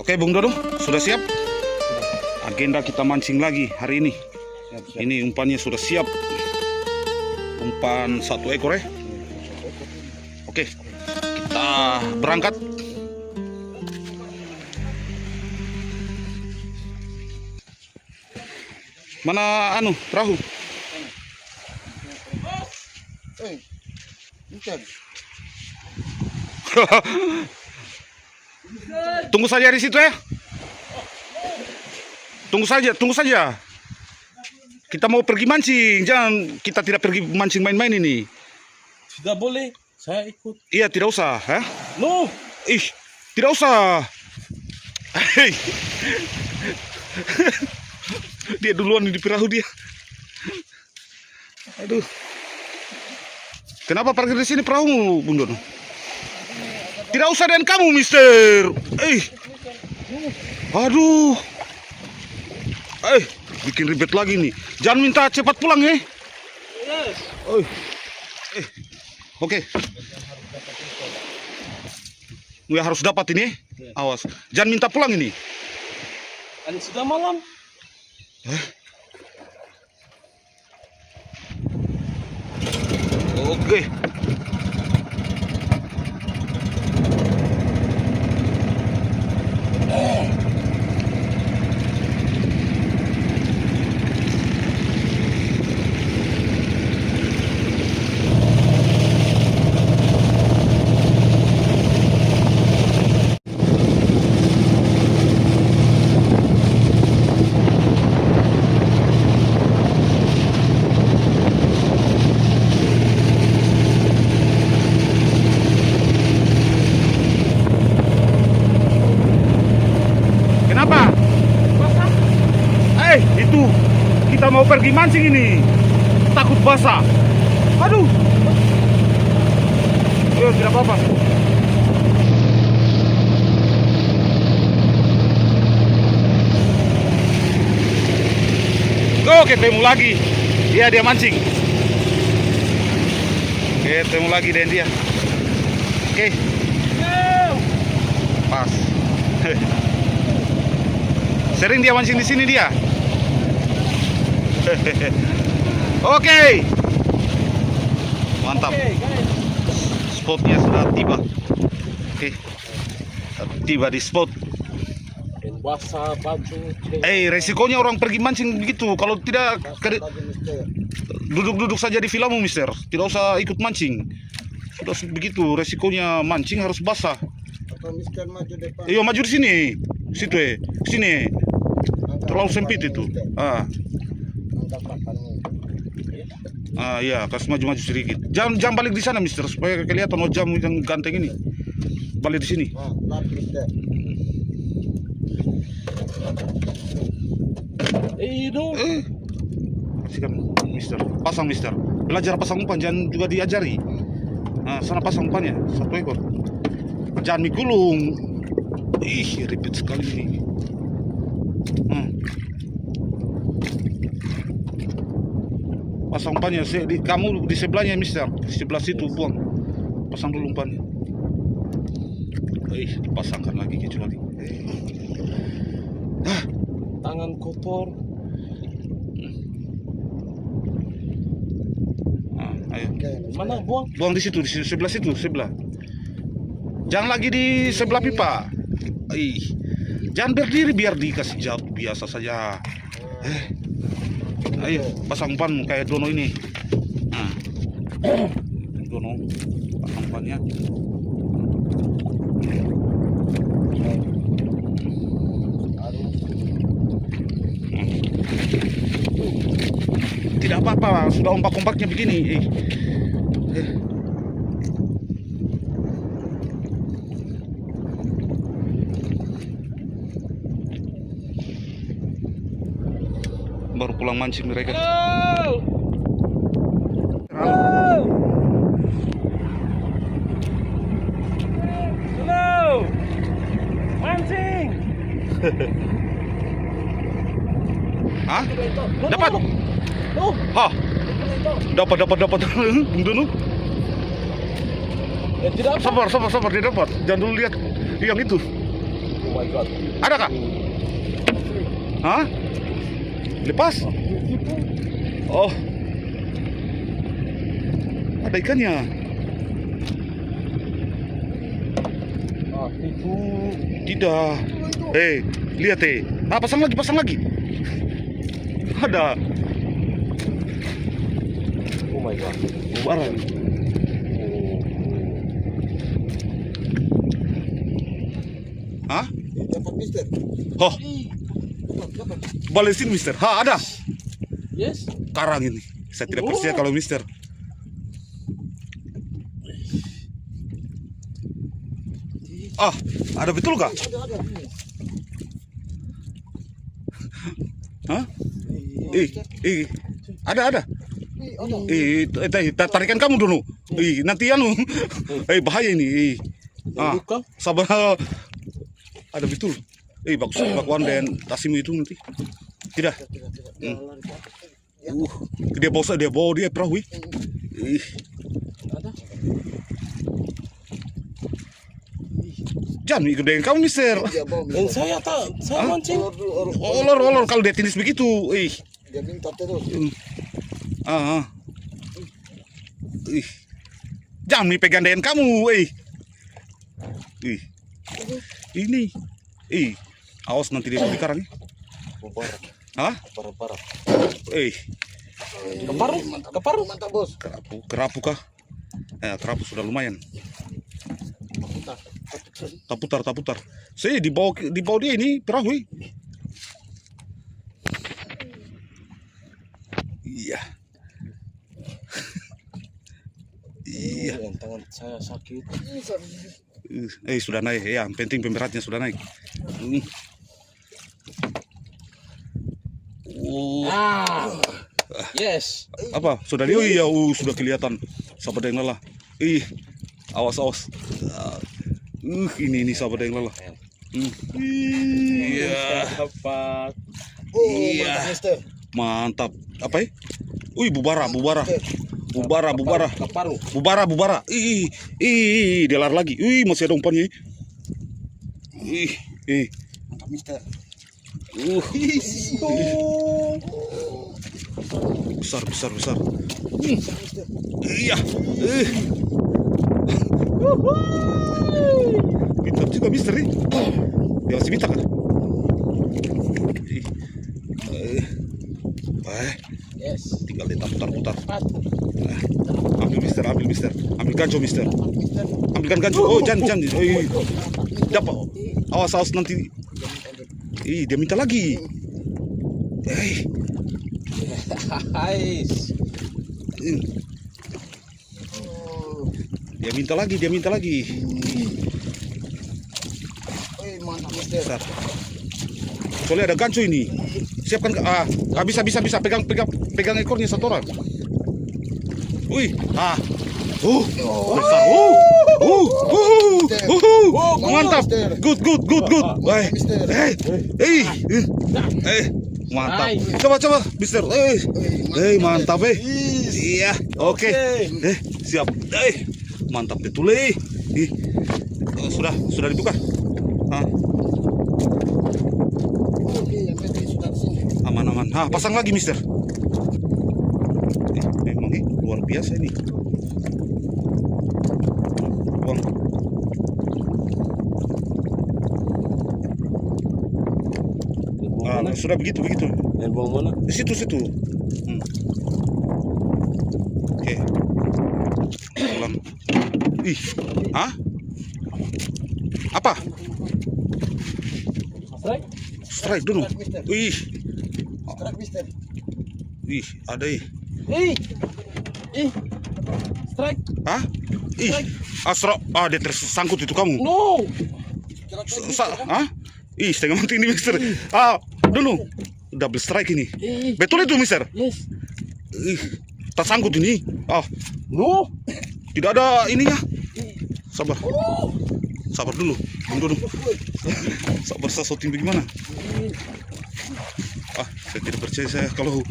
Oke, Bung Dodo, sudah siap? Agenda kita mancing lagi hari ini. Siap. Ini umpannya sudah siap. Umpan 1 ekor ya. Oke, kita berangkat. Mana perahu? Bukan. Tunggu saja di situ ya. Tunggu saja. Kita mau pergi mancing, kita tidak pergi mancing main-main ini. Tidak boleh, saya ikut. Iya, tidak usah, ha? No. Tidak usah. Hei. Dia duluan di perahu dia. Aduh. Kenapa parkir di sini perahu, Bung Dono? Tidak usah dengan kamu, Mister. Aduh. Bikin ribet lagi nih. Jangan minta cepat pulang ya. Yes. Oke. Ya harus dapat ini. Awas. Jangan minta pulang ini. Kan sudah malam. Oke. Kenapa? Basah. Itu kita mau pergi mancing ini. Takut basah. Aduh. Tidak apa-apa. Oke, ketemu lagi. Dia mancing. Ketemu lagi dengan dia. Oke. Pas. Sering dia mancing di sini dia. Oke. Mantap. Spotnya sudah tiba. Oke. Tiba di spot. Basah baju. Resikonya orang pergi mancing begitu. Kalau tidak duduk-duduk saja di villamu, Mister. Tidak usah ikut mancing. Sudah begitu resikonya mancing harus basah. Atau Mister maju depan. Iya, maju di sini. Situ sini. Terlalu sempit itu. Iya, kasih maju-maju sedikit. Jangan balik di sana, Mister, supaya kelihatan jam yang ganteng ini. Balik di sini. Kasihkan, Mister. Pasang, Mister. Belajar pasang umpan, jangan juga diajari. Sana pasang umpannya 1 ekor. Jangan mikulung. Ribet sekali ini. Pasang umpannya, kamu di sebelahnya, Mister. Di sebelah situ, buang. Pasang dulu umpannya. Dipasangkan lagi kecuali. Tangan kotor. Ayo. Mana buang? Buang di situ, di sebelah situ, sebelah. Jangan lagi di sebelah pipa. Jangan berdiri biar dikasih jauh, biasa saja. Ayo, pasang umpan kayak Dono ini. Dono, pasang umpannya. Tidak apa-apa, sudah ompak-ompaknya begini. Baru pulang mancing mereka. Halo. Mancing. Dapat. Dapat. Bung Dono. Tidak Sabar, dia dapat. Jangan dulu lihat yang itu. my god. Ada kah? Hah? Lepas? Oh. Ada ikannya. Ah, itu. Tidak. Lihat Ah, pasang lagi. Ada. Oh my god. Barang. Hah? Dapat mister. Oh, balesin mister. Ada. Yes. Karang ini. Saya tidak percaya kalau mister. Ah, ada betul kah? Ada. Hah? Ada. Tarikan kamu dulu. Nanti bahaya ini. Sabar. Ada betul. Bagus bakuan dan tasimu itu nanti. Tidak. Dia bawa dia perahu. Ada. Jangan ikut dengan kamu, mister. Dan saya mancing. Olor kalau dia tindis begitu. Dia minta terus. Jangan pegang dengan kamu. Ini. Awas nanti dia di karang. Keparu. Hah? Parah. Keparu mantap bos. Kerapu kah? Kerapu sudah lumayan. Tak putar. Saya di bawah dia ini perahu. Iya. Tangan saya sakit. Sudah naik ya. Penting pemberatnya sudah naik. Yes. Apa? Sudah dia? Iya, sudah kelihatan. Sahabat yang lelah. Awas. Ini sahabat yang lelah. Iya. Dapat. Iya. Mantap, Mister. Mantap. Apa ya? Bubara. Keparu. Bubara. Dia lari lagi. Masih ada umpannya. Mantap, Mister. Besar. Iya. Pintar juga mister nih. Dia masih minta kan? Yes. Tinggal dia putar. Ambil mister. Ambil ganco mister. Ambilkan ganco. Jangan. Dapat. Awas nanti. Dia minta lagi. Nice. Dia minta lagi. Mantap, Mister. Besar. Soalnya ada ganco ini. Siapkan. Bisa pegang ekornya satu orang. Besar. Mantap. Good. Mantap. Coba mister. Mantap Iya, oke. Siap. Mantap betul sudah dibuka. Yang penting sudah sini. Aman. Pasang lagi mister. Memang luar biasa ini. Buang. Sudah begitu. Yang buang mana? Di situ. Oke. Pulang. Apa? Strike dulu. Strike, Mister. Ada Strike. Dia tersangkut itu kamu. No. Setengah mati ini mister. Dulu. Double strike ini. Betul itu mister. Yes. Tersangkut ini. No. Tidak ada ininya. Sabar dulu. Dulu. Sabar saya shooting bagaimana? Saya tidak percaya saya kalau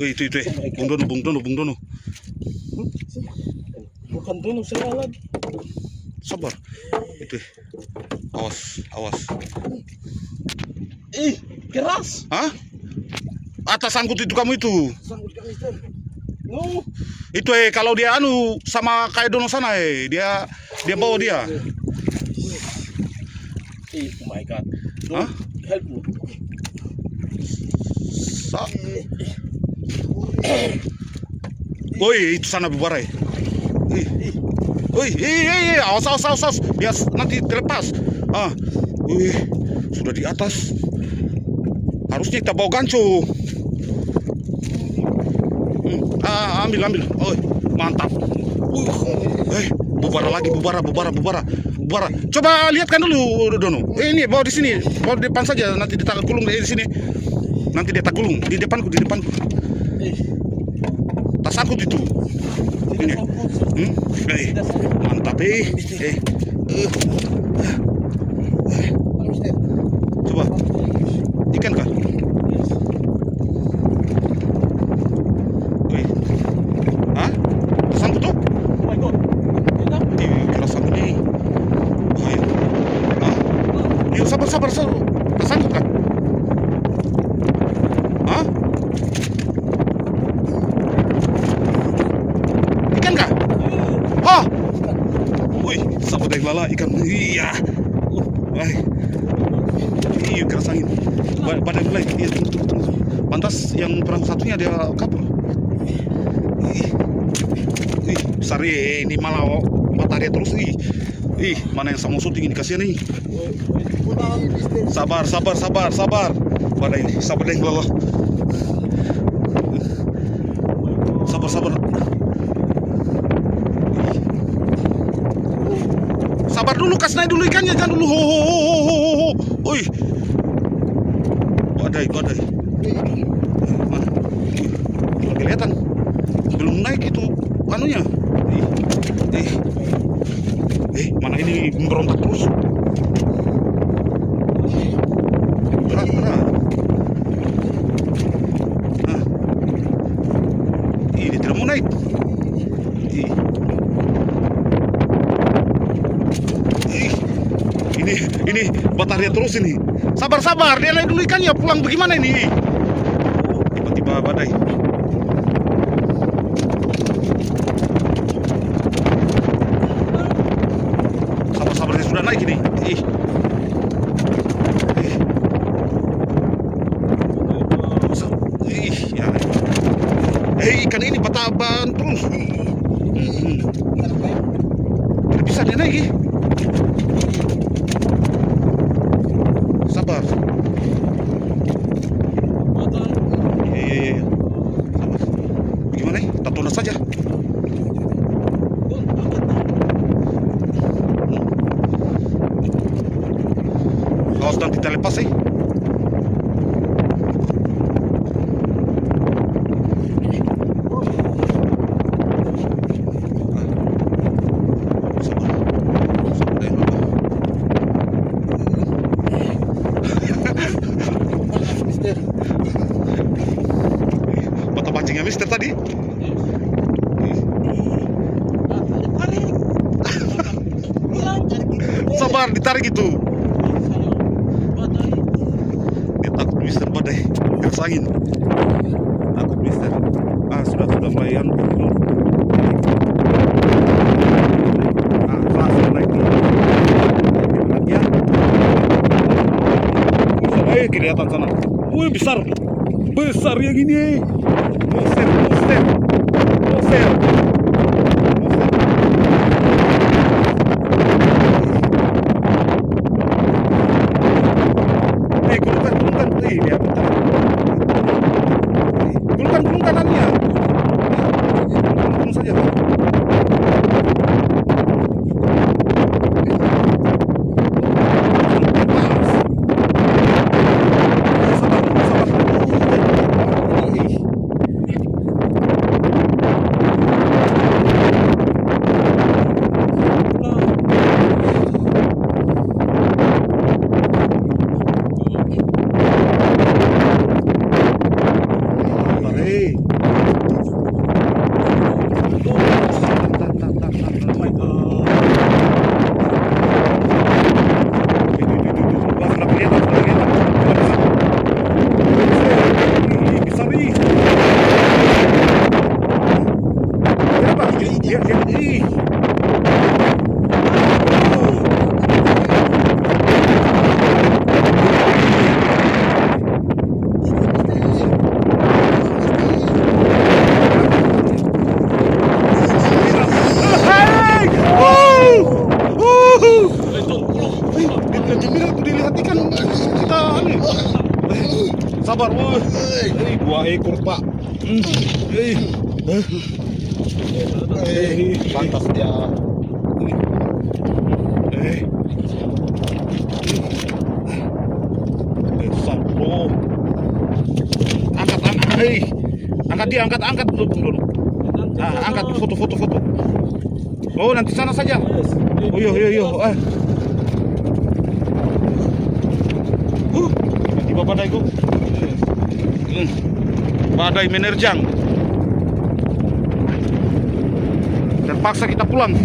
itu Bung Dono. Bukan tuh saya lagi. Sabar. Itu. Awas, awas. Ih, keras. Hah? Atas sangkut itu kamu itu. Sangkut Kak Mister. No. Itu kalau dia anu sama kayak Dono sana dia bawa dia. Oh my god. Hah? Help me. Sa Woi, itu sana bubar. Woi, awas, awas, awas, awas. Dia nanti terlepas. Wih, sudah di atas. Harusnya kita bawa ganco. Ambil. Oh, mantap. Bubara lagi, bubara. Coba lihatkan dulu, Dono. Ini bawa di sini, bawa di depan saja. Nanti dia tak gulung di sini. Nanti dia tak gulung di depanku. Tak sangkut itu. Ini. Mantap, Kak Mister. Coba. Ikan kah? Wih. Hah? Tersangkut tuh? Oh my god. Kita Kira sangkut nih. Bahaya. Hah? Yuk, sabar. Tersangkut kah? Hah? Ikan kah? Oh! Wih, sabar dari lala ikan. Iya. Iya, keras angin. Badai mulai. Iya, tunggu. Pantas yang perahu satunya dia kapal. Besar ini malah matahari terus. Mana yang sama syuting ini, kasihan nih. Sabar. Badai ini, sabar deh lala. Sabar. Sabar dulu, kasih naik dulu ikannya, jangan dulu. Wih. Badai. Mana? Belum kelihatan. Belum naik itu anunya. Mana ini berontak terus. Berat. Nah. Ini tidak mau naik. Ini matahari terus ini. Sabar, dia naik dulu ikannya. Pulang bagaimana ini? Tiba-tiba badai. Sabar, dia sudah naik ini. Ya. Ikan ini bataban terus. Tidak bisa dia naik. Sabar. Iya. Sabar. Bagaimana nih? Tak tunda saja. Awas nanti terlepas Mata pancingnya Mister tadi. Sabar, ditarik itu. Dia takut Mister badai, keras angin. Takut Mister. Sudah mulai langsung naik dulu. Beratnya. Kelihatan sana. Wih, besar yang ini. Monster. Gulungkan. Dia bentar. Gulungkan kanannya. Gulung saja. Sabar. Lihat, lihat. Ih. Hey! Jemil tuh dilihat ikan kita nih. Sabar, woi. Dua ekor, Pak. Pantas dia. Besar, bro. Angkat, angkat. Angkat dia, angkat dulu. Nah, angkat foto. Oh, nanti sana saja. Oh, yo. Tiba badaiku. Badai menerjang. Terpaksa kita pulang.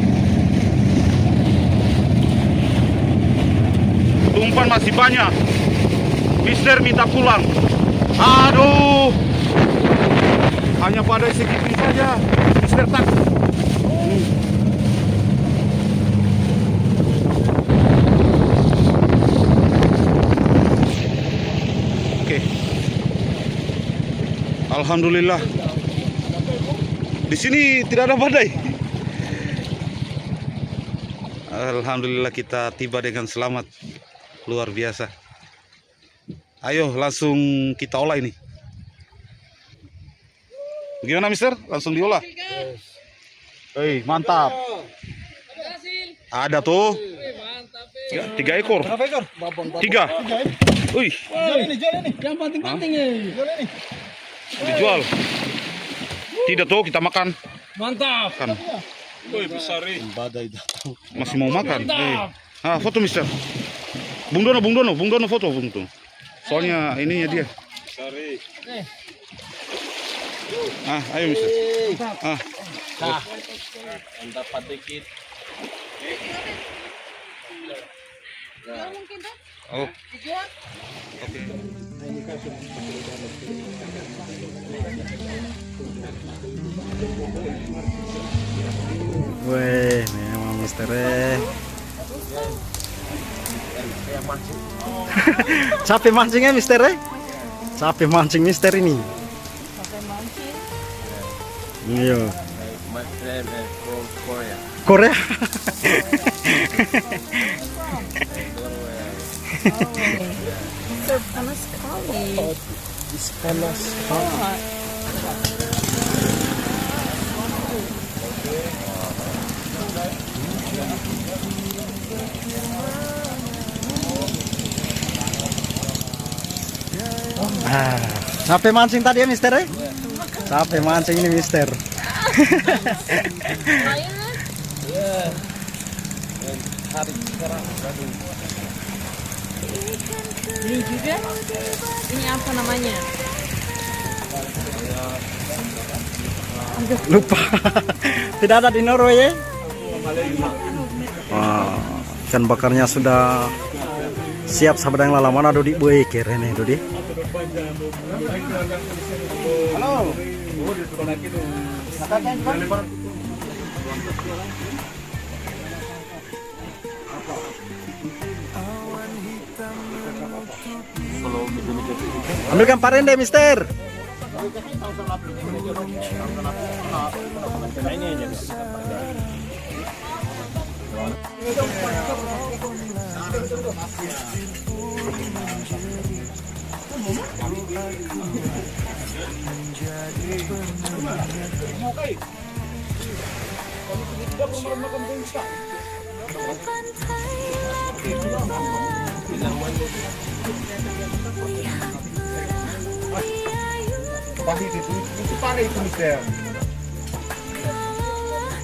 Umpan masih banyak. Mister minta pulang. Aduh. Hanya badai segitu saja. Mister tak. Oke. Alhamdulillah. Di sini tidak ada badai. Alhamdulillah kita tiba dengan selamat. Luar biasa. Ayo langsung kita olah ini. Bagaimana, Mister? Langsung diolah. Mantap. Ada tuh. 3 ekor. Berapa ekor? 3. Wih, Jual ini. Yang penting-penting ya. Jual ini. dijual. Tidak tuh kita makan. Mantap. Kan. Woi, besar nih. Badai datang. Masih mau makan. Mantap. Foto, Mister. Bung Dono foto, Bung Dono. Soalnya ininya dia. Besar nih. Ayo, Mister. Nah, dapat dikit. Jual mungkin tuh? Oh, Dijual? oke. Weh, memang misternya. Capek mancingnya misternya? Capek mancing mister ini. Pakai mancing. Iya. My friend from Korea. Korea. Panas sekali. Panas. Capek mancing tadi ya mister ya? Capek mancing ini mister. Lumayan. Ini juga. Ini apa namanya? Lupa. Tidak ada di Norway ya? Wah, ikan bakarnya sudah siap sahabat yang lalaman ada di buai keren nih Dodi. Halo. Ambilkan parende mister.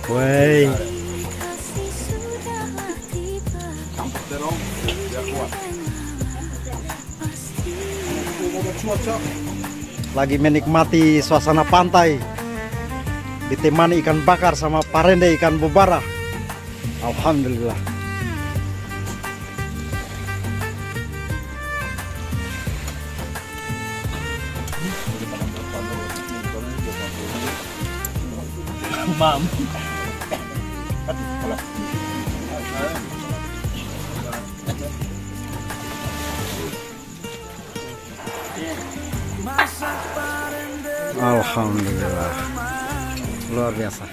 Woi. Lagi menikmati suasana pantai, ditemani ikan bakar sama parende ikan bobara. Alhamdulillah. Mam. Alhamdulillah, luar biasa.